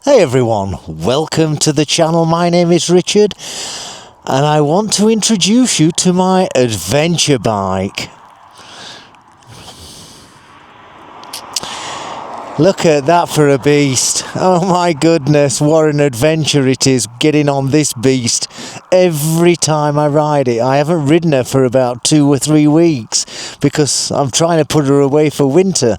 Hey everyone, welcome to the channel. My name is Richard and I want to introduce you to my adventure bike. Look at that for a beast. Oh my goodness, what an adventure it is getting on this beast every time I ride it. I haven't ridden her for about 2 or 3 weeks because I'm trying to put her away for winter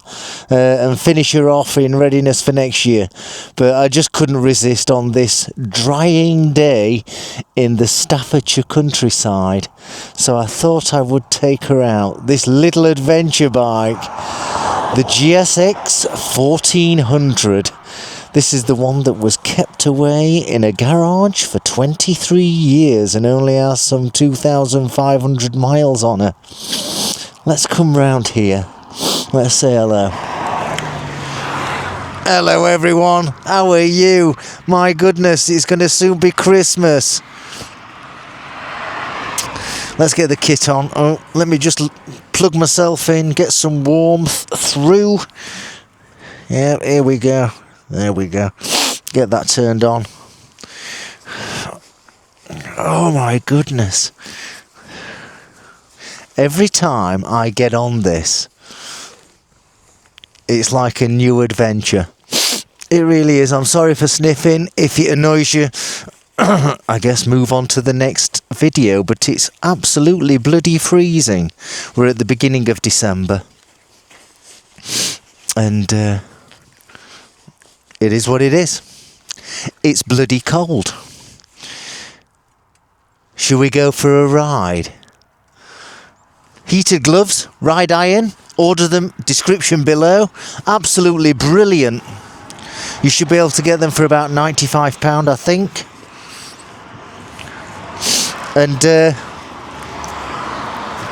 and finish her off in readiness for next year. But I just couldn't resist on this drying day in the Staffordshire countryside. So I thought I would take her out. This little adventure bike. The GSX1400. This is the one that was kept away in a garage for 23 years and only has some 2,500 miles on her. Let's come round here. Let's say hello. Hello everyone, how are you? My goodness, it's going to soon be Christmas. Let's get the kit on. Oh, let me just plug myself in, get some warmth through. Yeah, here we go. There we go. Get that turned on. Oh my goodness. Every time I get on this, it's like a new adventure. It really is. I'm sorry for sniffing. If it annoys you, I guess move on to the next video, but it's absolutely bloody freezing. We're at the beginning of December and it is what it is. It's bloody cold. Should we go for a ride? Heated gloves, ride iron, order them, description below. Absolutely brilliant. You should be able to get them for about £95, I think. And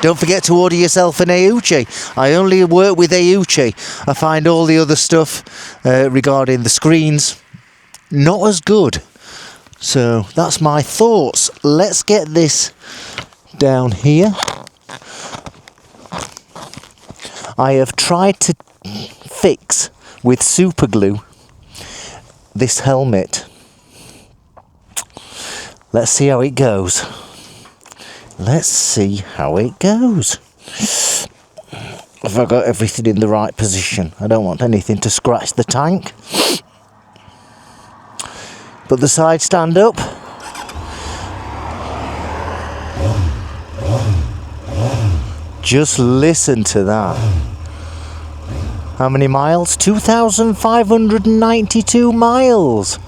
don't forget to order yourself an Auchi. I only work with Auchi. I find all the other stuff regarding the screens not as good. So that's my thoughts. Let's get this down here. I have tried to fix with super glue this helmet. Let's see how it goes. Let's see how it goes. Have I got everything in the right position? I don't want anything to scratch the tank. Put the side stand up. Just listen to that. How many miles? 2,592 miles.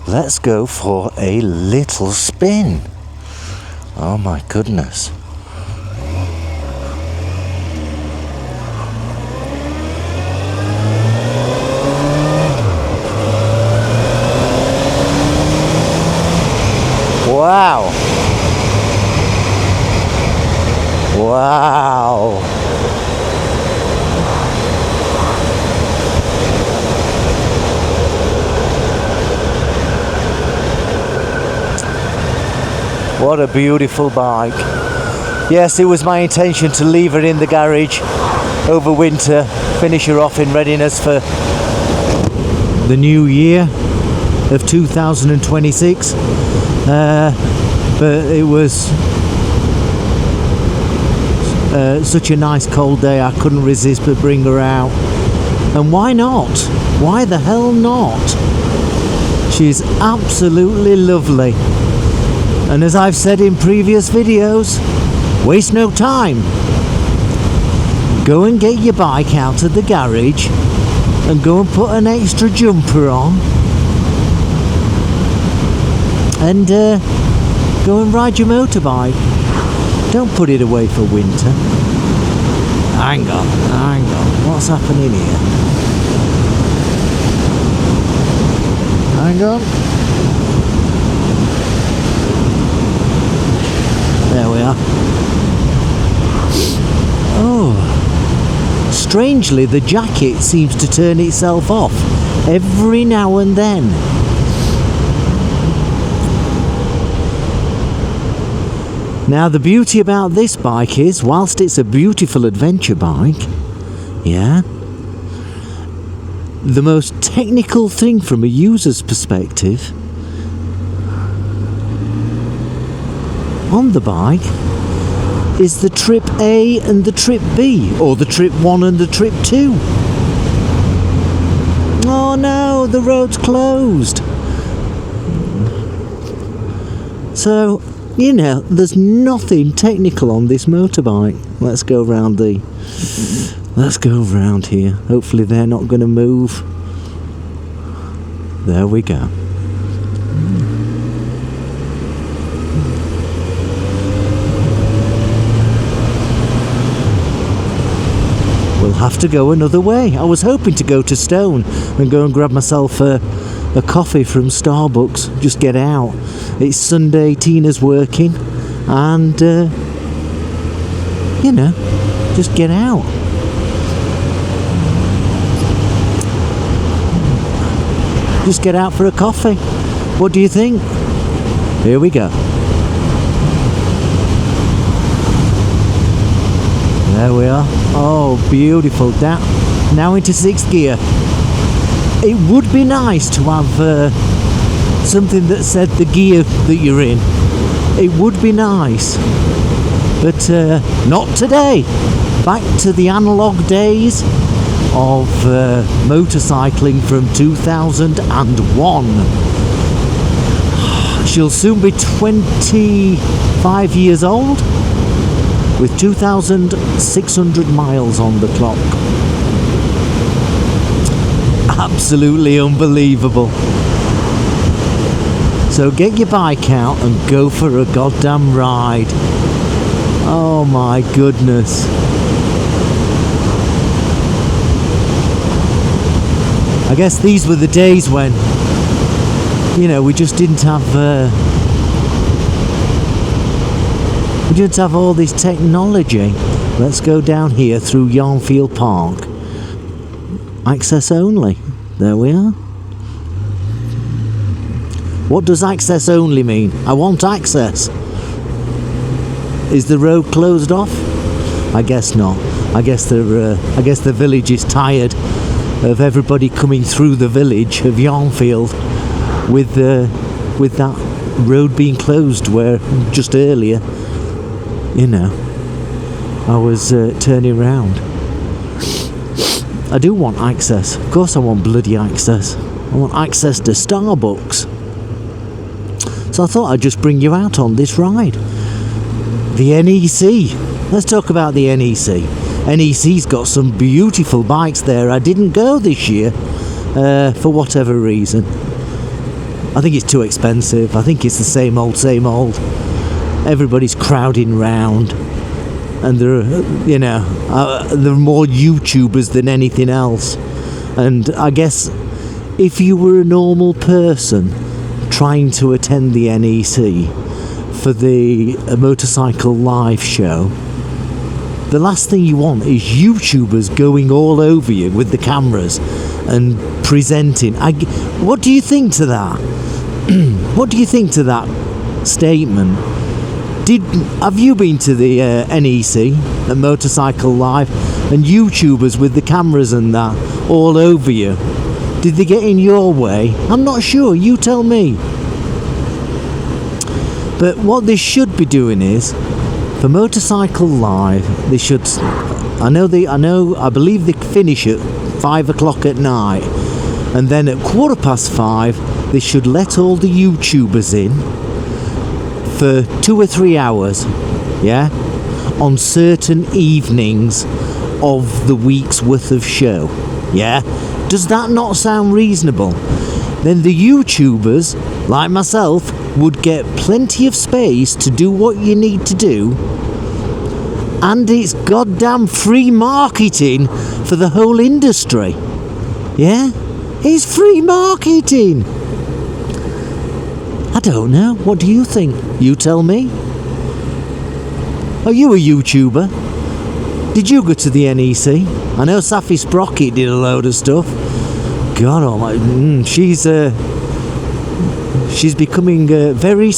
Let's go for a little spin. Oh my goodness. Wow. Wow. What a beautiful bike. Yes, it was my intention to leave her in the garage over winter, finish her off in readiness for the new year of 2026. But it was such a nice cold day, I couldn't resist but bring her out. And why not? Why the hell not? She's absolutely lovely. And as I've said in previous videos, waste no time. Go and get your bike out of the garage and go and put an extra jumper on and go and ride your motorbike. Don't put it away for winter. Hang on, what's happening here? Hang on. There we are. Oh, strangely the jacket seems to turn itself off every now and then. Now the beauty about this bike is, whilst it's a beautiful adventure bike, yeah, the most technical thing from a user's perspective on the bike is the trip A and the trip B, or the trip 1 and the trip 2. Oh no, the road's closed. So, you know, there's nothing technical on this motorbike. Let's go round here. Hopefully they're not going to move. There we go. We'll have to go another way. I was hoping to go to Stone and go and grab myself a coffee from Starbucks. Just get out. It's Sunday, Tina's working, and you know, just get out. Just get out for a coffee. What do you think? Here we go. There we are. Oh, beautiful. Now into 6th gear. It would be nice to have something that said the gear that you're in. It would be nice. But not today. Back to the analogue days of motorcycling from 2001. She'll soon be 25 years old, with 2,600 miles on the clock. Absolutely unbelievable. So get your bike out and go for a goddamn ride. Oh my goodness. I guess these were the days when, you know, we just didn't have all this technology. Let's go down here through Yarnfield Park. Access only. There we are. What does access only mean? I want access. Is the road closed off? I guess not. I guess the village is tired of everybody coming through the village of Yarnfield with that road being closed, where just earlier, you know, I was turning round. I do want access. Of course I want bloody access. I want access to Starbucks. So I thought I'd just bring you out on this ride. The NEC. Let's talk about the NEC. NEC's got some beautiful bikes there. I didn't go this year for whatever reason. I think it's too expensive. I think it's the same old, same old. Everybody's crowding round, and there are more YouTubers than anything else. And I guess if you were a normal person trying to attend the NEC for the motorcycle live show, the last thing you want is YouTubers going all over you with the cameras and presenting. What do you think to that? What do you think to that statement? Have you been to the NEC, the Motorcycle Live, and YouTubers with the cameras and that all over you? Did they get in your way? I'm not sure. You tell me. But what they should be doing is, for Motorcycle Live, they should. I believe they finish at 5 o'clock at night, and then at 5:15 they should let all the YouTubers in for 2 or 3 hours, yeah, on certain evenings of the week's worth of show, yeah. Does that not sound reasonable? Then the YouTubers, like myself, would get plenty of space to do what you need to do, and it's goddamn free marketing for the whole industry. Yeah? It's free marketing. I don't know. What do you think? You tell me. Are you a YouTuber? Did you go to the NEC? I know Safi Sprocket did a load of stuff. God almighty, she's becoming very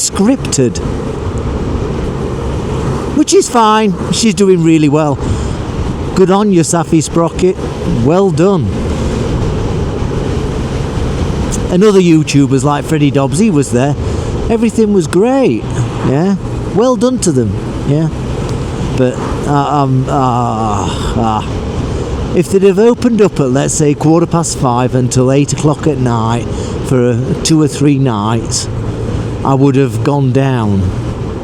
and other YouTubers like Freddie Dobbs, he was there. Everything was great, yeah. Well done to them, yeah. But if they'd have opened up at, let's say, 5:15 until 8 o'clock at night for 2 or 3 nights, I would have gone down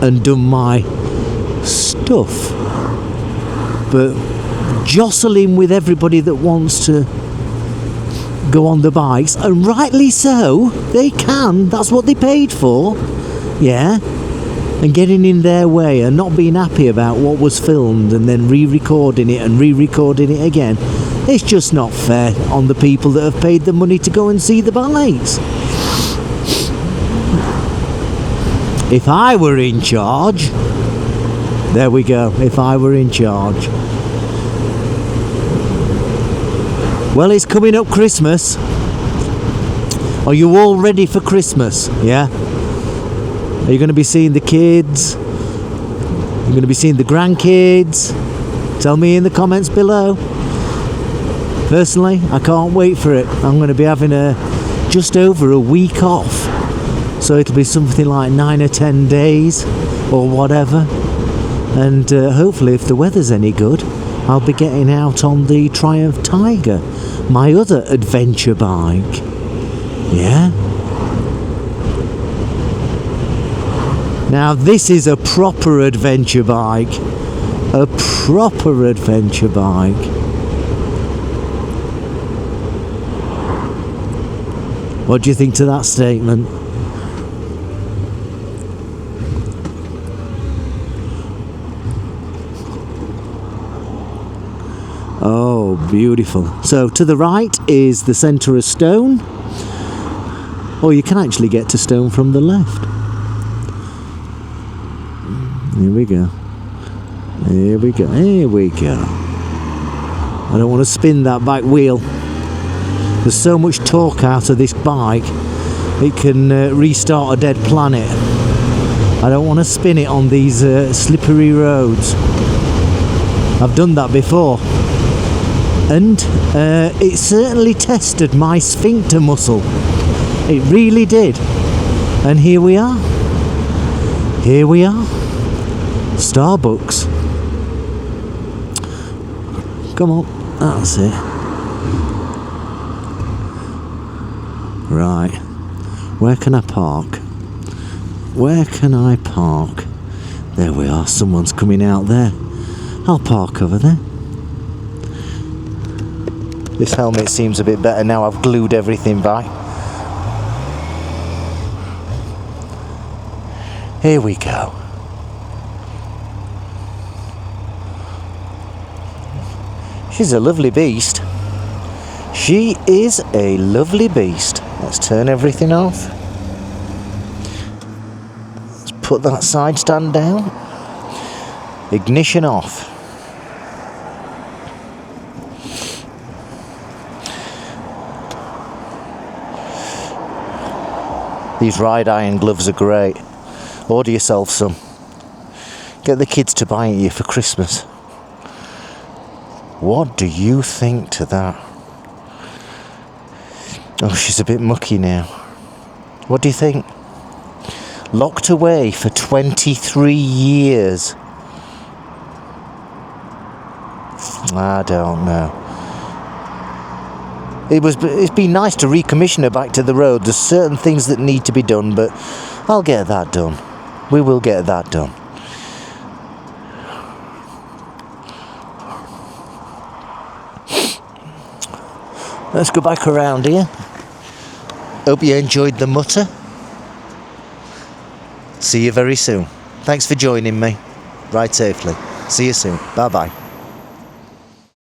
and done my stuff. But jostling with everybody that wants to go on the bikes, and rightly so, they can, that's what they paid for, yeah, and getting in their way and not being happy about what was filmed and then re-recording it and re-recording it again, it's just not fair on the people that have paid the money to go and see the bikes. If I were in charge, there we go, if I were in charge. Well, it's coming up Christmas. Are you all ready for Christmas? Yeah? Are you going to be seeing the kids? You're going to be seeing the grandkids? Tell me in the comments below. Personally, I can't wait for it. I'm going to be having just over a week off. So it'll be something like 9 or 10 days or whatever. And hopefully, if the weather's any good, I'll be getting out on the Triumph Tiger, my other adventure bike. Yeah? Now this is a proper adventure bike. A proper adventure bike. What do you think to that statement? Oh, beautiful. So to the right is the centre of Stone. Or you can actually get to Stone from the left. Here we go. Here we go. Here we go. I don't want to spin that back wheel. There's so much torque out of this bike, it can restart a dead planet. I don't want to spin it on these slippery roads. I've done that before. And it certainly tested my sphincter muscle. It really did. And here we are. Here we are. Starbucks. Come on, that's it. Right. Where can I park? Where can I park? There we are. Someone's coming out there. I'll park over there. This helmet seems a bit better now I've glued everything back. Here we go. She's a lovely beast. She is a lovely beast. Let's turn everything off. Let's put that side stand down. Ignition off. These ride iron gloves are great. Order yourself some. Get the kids to buy it you for Christmas. What do you think to that? Oh, she's a bit mucky now. What do you think? Locked away for 23 years. I don't know. It's been nice to recommission her back to the road. There's certain things that need to be done, but I'll get that done. We will get that done. Let's go back around here. Hope you enjoyed the mutter. See you very soon. Thanks for joining me. Ride safely. See you soon. Bye bye.